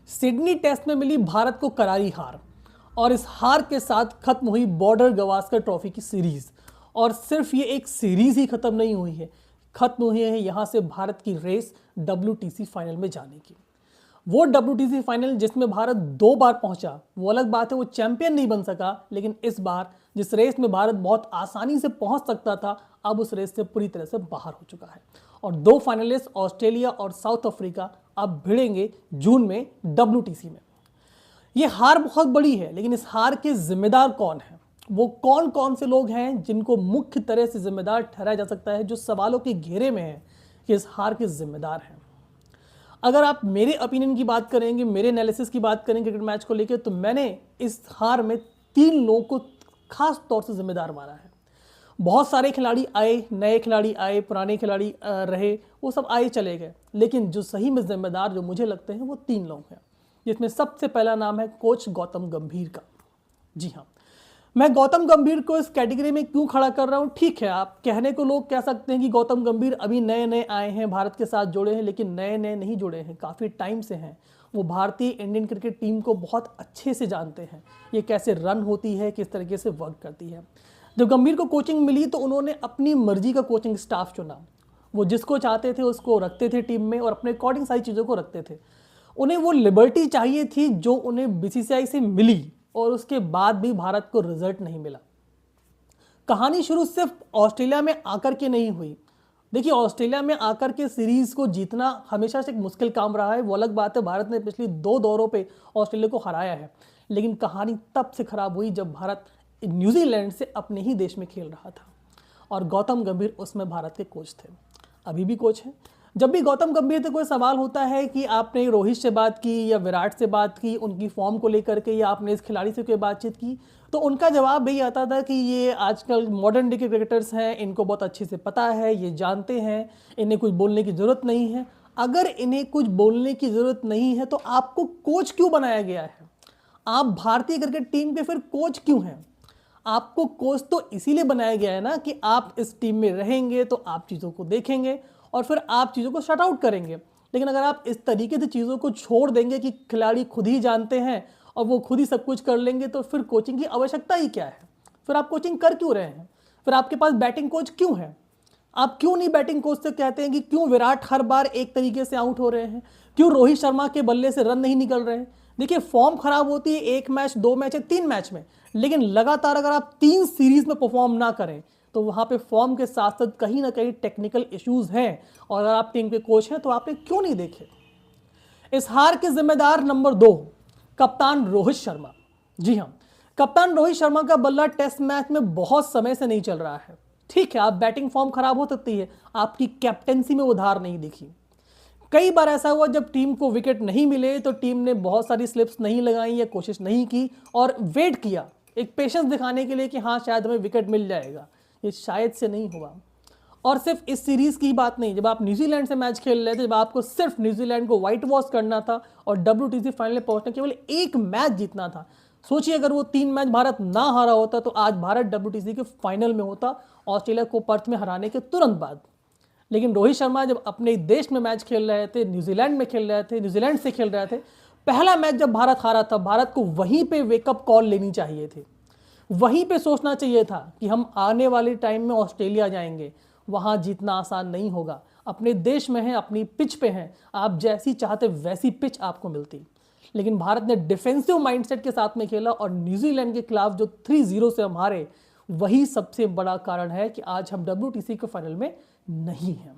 Sydney test में मिली भारत को करारी हार और इस हार के साथ खत्म हुई बॉर्डर गवास्कर ट्रॉफी की सीरीज। और सिर्फ ये एक सीरीज ही खत्म नहीं हुई है, खत्म हुई है यहां से भारत की रेस WTC फाइनल में जाने की। वो WTC फाइनल जिसमें भारत 2 बार पहुंचा, वो अलग बात है वो चैंपियन नहीं बन सका, लेकिन इस बार जिस रेस में भारत बहुत आसानी से पहुंच सकता था, अब उस रेस से पूरी तरह से बाहर हो चुका है। और 2 फाइनलिस्ट ऑस्ट्रेलिया और साउथ अफ्रीका अब भिड़ेंगे जून में WTC में। ये हार बहुत बड़ी है, लेकिन इस हार के जिम्मेदार कौन है, वो कौन कौन से लोग हैं जिनको मुख्य तरह से जिम्मेदार ठहराया जा सकता है, जो सवालों के घेरे में है कि इस हार के जिम्मेदार हैं। अगर आप मेरे ओपिनियन की बात करेंगे, मेरे एनालिसिस की बात करेंगे क्रिकेट मैच को लेकर, तो मैंने इस हार में 3 लोगों को खास तौर से जिम्मेदार माना है। बहुत सारे खिलाड़ी आए, नए खिलाड़ी आए, पुराने खिलाड़ी रहे, वो सब आए चले गए, लेकिन जो सही में जिम्मेदार जो मुझे लगते हैं वो 3 लोग हैं, जिसमें सबसे पहला नाम है कोच गौतम गंभीर का। जी हाँ, मैं गौतम गंभीर को इस कैटेगरी में क्यों खड़ा कर रहा हूँ, ठीक है आप कहने को लोग कह सकते हैं कि गौतम गंभीर अभी नए नए आए हैं, भारत के साथ जुड़े हैं, लेकिन नए नए नहीं जुड़े हैं, काफ़ी टाइम से हैं। वो भारतीय इंडियन क्रिकेट टीम को बहुत अच्छे से जानते हैं, ये कैसे रन होती है, किस तरीके से वर्क करती है। जब गंभीर को कोचिंग मिली तो उन्होंने अपनी मर्जी का कोचिंग स्टाफ चुना। वो जिसको चाहते थे उसको रखते थे टीम में और अपने अकॉर्डिंग सारी चीज़ों को रखते थे। उन्हें वो लिबर्टी चाहिए थी जो उन्हें BCCI से मिली, और उसके बाद भी भारत को रिजल्ट नहीं मिला। कहानी शुरू सिर्फ ऑस्ट्रेलिया में आकर के नहीं हुई। देखिए, ऑस्ट्रेलिया में आकर के सीरीज को जीतना हमेशा से एक मुश्किल काम रहा है, वो अलग बात है, भारत ने पिछली 2 दौरों पे ऑस्ट्रेलिया को हराया है, लेकिन कहानी तब से खराब हुई जब भारत न्यूजीलैंड से अपने ही देश में खेल रहा था, और गौतम गंभीर उसमें भारत के कोच थे, अभी भी कोच हैं। जब भी गौतम गंभीर से कोई सवाल होता है कि आपने रोहित से बात की या विराट से बात की उनकी फॉर्म को लेकर के, या आपने इस खिलाड़ी से कोई बातचीत की, तो उनका जवाब यही आता था कि ये आजकल मॉडर्न डे के क्रिकेटर्स हैं, इनको बहुत अच्छे से पता है, ये जानते हैं, इन्हें कुछ बोलने की ज़रूरत नहीं है। अगर इन्हें कुछ बोलने की ज़रूरत नहीं है तो आपको कोच क्यों बनाया गया है? आप भारतीय क्रिकेट टीम के फिर कोच क्यों हैं? आपको कोच तो इसीलिए बनाया गया है ना कि आप इस टीम में रहेंगे तो आप चीज़ों को देखेंगे और फिर आप चीज़ों को शट आउट करेंगे। लेकिन अगर आप इस तरीके से चीज़ों को छोड़ देंगे कि खिलाड़ी खुद ही जानते हैं और वो खुद ही सब कुछ कर लेंगे, तो फिर कोचिंग की आवश्यकता ही क्या है? फिर आप कोचिंग कर क्यों रहे हैं? फिर आपके पास बैटिंग कोच क्यों है? आप क्यों नहीं बैटिंग कोच से कहते हैं कि क्यों विराट हर बार एक तरीके से आउट हो रहे हैं, क्यों रोहित शर्मा के बल्ले से रन नहीं निकल रहे हैं? देखिए, फॉर्म खराब होती है 1 मैच, 2 मैच या 3 मैच में, लेकिन लगातार अगर आप 3 सीरीज में परफॉर्म ना करें तो वहां पे फॉर्म के साथ साथ कहीं ना कहीं टेक्निकल इश्यूज हैं, और अगर आप टीम के कोच हैं तो आपने क्यों नहीं देखे? इस हार के जिम्मेदार नंबर 2 कप्तान रोहित शर्मा। जी हाँ, कप्तान रोहित शर्मा का बल्ला टेस्ट मैच में बहुत समय से नहीं चल रहा है। ठीक है, आप बैटिंग फॉर्म खराब हो सकती है, आपकी कैप्टेंसी में उधार नहीं दिखी। कई बार ऐसा हुआ जब टीम को विकेट नहीं मिले तो टीम ने बहुत सारी स्लिप्स नहीं लगाई या कोशिश नहीं की और वेट किया, एक पेशेंस दिखाने के लिए कि हाँ शायद हमें विकेट मिल जाएगा। ये शायद से नहीं हुआ। और सिर्फ इस सीरीज की बात नहीं, जब आप न्यूजीलैंड से मैच खेल रहे थे, जब आपको सिर्फ न्यूजीलैंड को व्हाइट वॉश करना था और WTC फाइनल में पहुंचना, केवल 1 मैच जीतना था। सोचिए अगर वो 3 मैच भारत ना हारा होता तो आज भारत WTC के फाइनल में होता, ऑस्ट्रेलिया को पर्थ में हराने के तुरंत बाद। लेकिन रोहित शर्मा जब अपने देश में मैच खेल रहे थे, न्यूजीलैंड में खेल रहे थे, न्यूजीलैंड से खेल रहे थे, पहला मैच जब भारत हारा था, भारत को वहीं पे वेकअप कॉल लेनी चाहिए थी, वहीं पे सोचना चाहिए था कि हम आने वाले टाइम में ऑस्ट्रेलिया जाएंगे, वहां जीतना आसान नहीं होगा, अपने देश में है, अपनी पिच पे हैं, आप जैसी चाहते वैसी पिच आपको मिलती। लेकिन भारत ने डिफेंसिव माइंडसेट के साथ में खेला और न्यूजीलैंड के खिलाफ जो 3-0 से हम हारे, वही सबसे बड़ा कारण है कि आज हम WTC के फाइनल में नहीं हैं।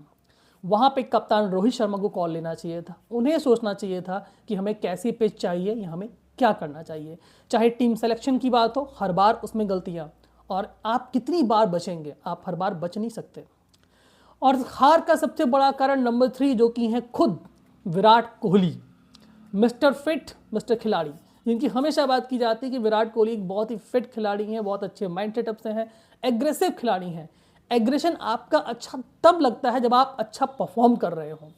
वहां पे कप्तान रोहित शर्मा को कॉल लेना चाहिए था, उन्हें सोचना चाहिए था कि हमें कैसी पिच चाहिए या हमें क्या करना चाहिए। चाहे टीम सिलेक्शन की बात हो, हर बार उसमें गलतियां, और आप कितनी बार बचेंगे? आप हर बार बच नहीं सकते। और हार का सबसे बड़ा कारण नंबर 3 जो कि है खुद Virat Kohli, mister fit, mister खिलाड़ी, जिनकी हमेशा बात की जाती है कि विराट कोहली एक बहुत ही फिट खिलाड़ी हैं, बहुत अच्छे माइंड सेटअप से हैं, एग्रेसिव खिलाड़ी हैं। एग्रेशन आपका अच्छा तब लगता है जब आप अच्छा परफॉर्म कर रहे हो।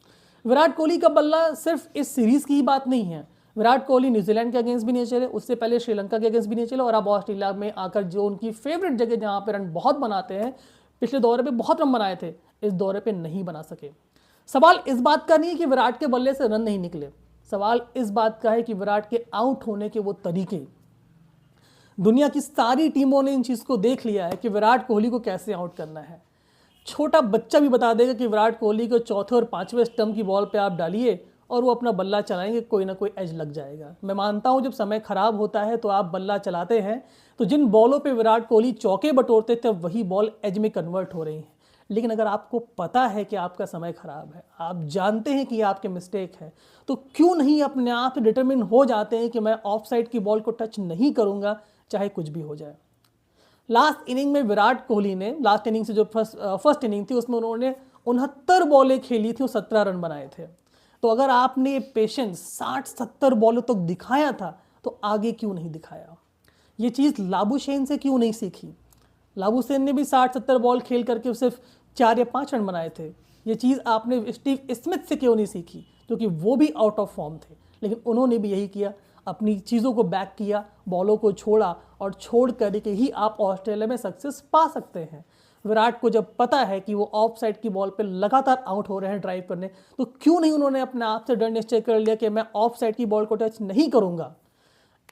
विराट कोहली का बल्ला सिर्फ इस सीरीज की ही बात नहीं है, विराट कोहली न्यूजीलैंड के अगेंस्ट भी नहीं चले, उससे पहले श्रीलंका के अगेंस्ट भी नहीं चले, और अब ऑस्ट्रेलिया में आकर जो उनकी फेवरेट जगह जहां पे रन बहुत बनाते हैं, पिछले दौरे पे बहुत रन बनाए थे, इस दौरे पे नहीं बना सके। सवाल इस बात का नहीं है कि विराट के बल्ले से रन नहीं निकले, सवाल इस बात का है कि विराट के आउट होने के वो तरीके, दुनिया की सारी टीमों ने इन चीज़ को देख लिया है कि विराट कोहली को कैसे आउट करना है। छोटा बच्चा भी बता देगा कि विराट कोहली को चौथे और पांचवें स्टंप की बॉल पे आप डालिए और वो अपना बल्ला चलाएंगे, कोई ना कोई एज लग जाएगा। मैं मानता हूं जब समय खराब होता है तो आप बल्ला चलाते हैं, तो जिन बॉलों पे विराट कोहली चौके बटोरते थे वही बॉल एज में कन्वर्ट हो रही हैं। लेकिन अगर आपको पता है कि आपका समय खराब है, आप जानते हैं कि ये आपके मिस्टेक है, तो क्यों नहीं अपने आप से डिटरमिन हो जाते हैं कि मैं ऑफ साइड की बॉल को टच नहीं करूंगा चाहे कुछ भी हो जाए। लास्ट इनिंग में विराट कोहली ने, लास्ट इनिंग से जो फर्स्ट इनिंग थी उसमें उन्होंने 69 बॉलें खेली थी और 17 रन बनाए थे। तो अगर आपने पेशेंस 60-70 बॉलों तक दिखाया था तो आगे क्यों नहीं दिखाया? ये चीज़ लाबुशेन से क्यों नहीं सीखी? लाबुशेन ने भी 60-70 बॉल खेल करके सिर्फ 4 या 5 रन बनाए थे। ये चीज़ आपने स्टीव स्मिथ से क्यों नहीं सीखी, क्योंकि वो भी आउट ऑफ फॉर्म थे, लेकिन उन्होंने भी यही किया, अपनी चीज़ों को बैक किया, बॉलों को छोड़ा और छोड़ करके ही आप ऑस्ट्रेलिया में सक्सेस पा सकते हैं। विराट को जब पता है कि वो ऑफ साइड की बॉल पे लगातार आउट हो रहे हैं ड्राइव करने, तो क्यों नहीं उन्होंने अपने आप से डर निश्चय कर लिया कि मैं ऑफ साइड की बॉल को टच नहीं करूंगा।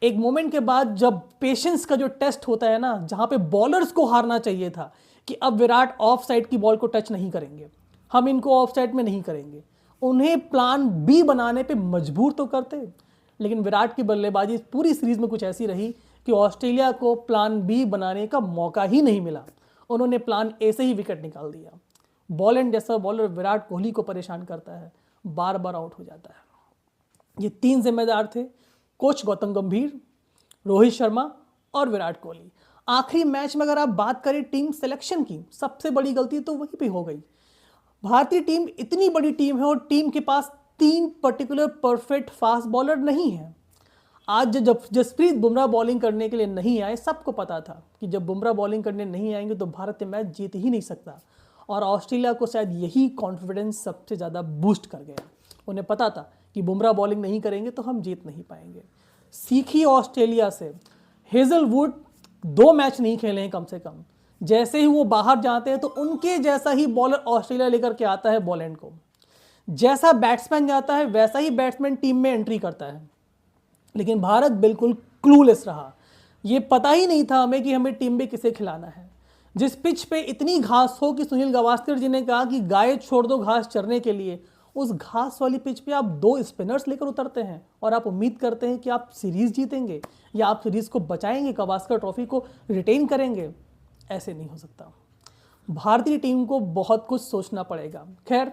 एक मोमेंट के बाद जब पेशेंस का जो टेस्ट होता है ना, जहां पे बॉलर्स को हारना चाहिए था कि अब विराट ऑफ साइड की बॉल को टच नहीं करेंगे, हम इनको ऑफ साइड में नहीं करेंगे, उन्हें प्लान बी बनाने पे मजबूर तो करते। लेकिन विराट की बल्लेबाजी पूरी सीरीज में कुछ ऐसी रही कि ऑस्ट्रेलिया को प्लान बी बनाने का मौका ही नहीं मिला। उन्होंने प्लान ए से ही विकेट निकाल दिया। बॉलैंड जैसा बॉलर विराट कोहली को परेशान करता है, बार बार आउट हो जाता है। ये 3 जिम्मेदार थे, कोच गौतम गंभीर, रोहित शर्मा और विराट कोहली। आखिरी मैच में अगर आप बात करें टीम सिलेक्शन की, सबसे बड़ी गलती तो वहीं पे हो गई। भारतीय टीम इतनी बड़ी टीम है और टीम के पास 3 पर्टिकुलर परफेक्ट फास्ट बॉलर नहीं है। आज जब जसप्रीत बुमराह बॉलिंग करने के लिए नहीं आए, सबको पता था कि जब बुमराह बॉलिंग करने नहीं आएंगे तो भारत मैच जीत ही नहीं सकता, और ऑस्ट्रेलिया को शायद यही कॉन्फिडेंस सबसे ज़्यादा बूस्ट कर गया। उन्हें पता था कि बुमराह बॉलिंग नहीं करेंगे तो हम जीत नहीं पाएंगे। सीखिए ऑस्ट्रेलिया से। हेजलवुड 2 मैच नहीं खेले हैं कम से कम, जैसे ही वो बाहर जाते हैं तो उनके जैसा ही बॉलर ऑस्ट्रेलिया लेकर के आता है बॉलैंड को। जैसा बैट्समैन जाता है वैसा ही बैट्समैन टीम में एंट्री करता है। लेकिन भारत बिल्कुल क्लूलेस रहा। ये पता ही नहीं था हमें कि हमें टीम में किसे खिलाना है। जिस पिच पे इतनी घास हो कि सुनील गावस्कर जी ने कहा कि गाय छोड़ दो घास चरने के लिए, उस घास वाली पिच पे आप 2 स्पिनर्स लेकर उतरते हैं और आप उम्मीद करते हैं कि आप सीरीज जीतेंगे या आप सीरीज को बचाएंगे, गावस्कर ट्रॉफी को रिटेन करेंगे। ऐसे नहीं हो सकता। भारतीय टीम को बहुत कुछ सोचना पड़ेगा। खैर,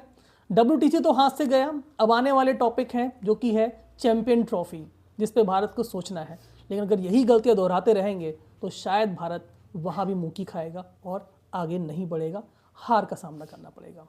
WTC तो हाथ से गया, अब आने वाले टॉपिक हैं जो कि है चैंपियन ट्रॉफी, जिस पे भारत को सोचना है। लेकिन अगर यही गलतियां दोहराते रहेंगे तो शायद भारत वहाँ भी मुँह की खाएगा और आगे नहीं बढ़ेगा, हार का सामना करना पड़ेगा।